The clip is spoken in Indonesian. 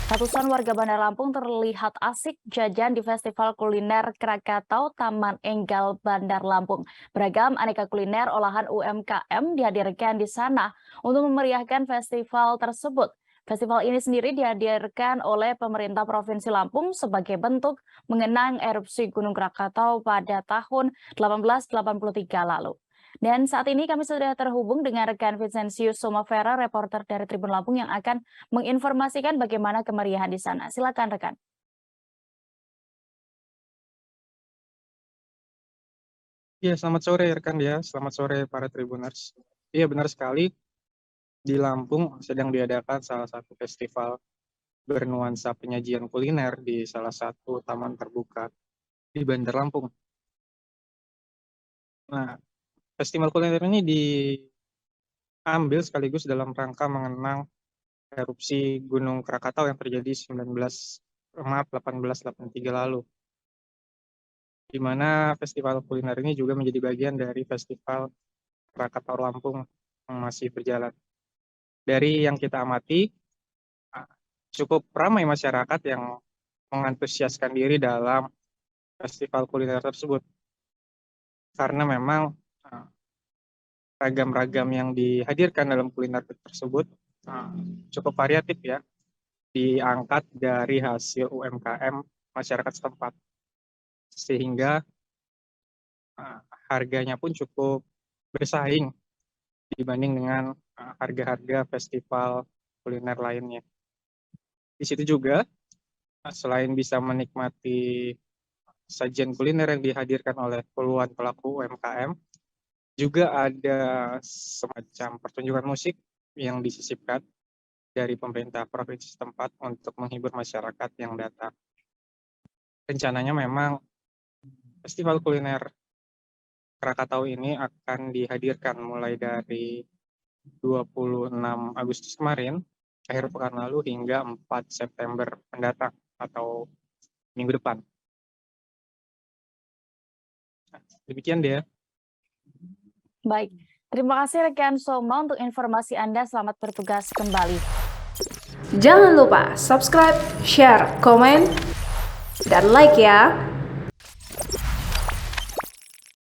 Ratusan warga Bandar Lampung terlihat asik jajan di Festival Kuliner Krakatau Taman Enggal Bandar Lampung. Beragam aneka kuliner olahan UMKM dihadirkan di sana untuk memeriahkan festival tersebut. Festival ini sendiri dihadirkan oleh pemerintah Provinsi Lampung sebagai bentuk mengenang erupsi Gunung Krakatau pada tahun 1883 lalu. Dan saat ini kami sudah terhubung dengan rekan Vincentius Somavera, reporter dari Tribun Lampung yang akan menginformasikan bagaimana kemeriahan di sana. Silakan rekan. Iya, selamat sore rekan ya. Selamat sore para Tribuners. Iya, benar sekali. Di Lampung sedang diadakan salah satu festival bernuansa penyajian kuliner di salah satu taman terbuka di Bandar Lampung. Nah, festival kuliner ini diambil sekaligus dalam rangka mengenang erupsi Gunung Krakatau yang terjadi 1883 lalu. Di mana festival kuliner ini juga menjadi bagian dari Festival Krakatau Lampung yang masih berjalan. Dari yang kita amati, cukup ramai masyarakat yang mengantusiaskan diri dalam festival kuliner tersebut. Karena memang ragam-ragam yang dihadirkan dalam kuliner tersebut cukup variatif ya, diangkat dari hasil UMKM masyarakat setempat. Sehingga harganya pun cukup bersaing dibanding dengan harga-harga festival kuliner lainnya. Di situ juga selain bisa menikmati sajian kuliner yang dihadirkan oleh puluhan pelaku UMKM, juga ada semacam pertunjukan musik yang disisipkan dari pemerintah provinsi setempat untuk menghibur masyarakat yang datang. Rencananya memang festival kuliner Krakatau ini akan dihadirkan mulai dari 26 Agustus kemarin, akhir pekan lalu, hingga 4 September mendatang atau minggu depan. Demikian dia. Baik, terima kasih rekan Soma untuk informasi Anda. Selamat bertugas kembali. Jangan lupa subscribe, share, komen, dan like ya.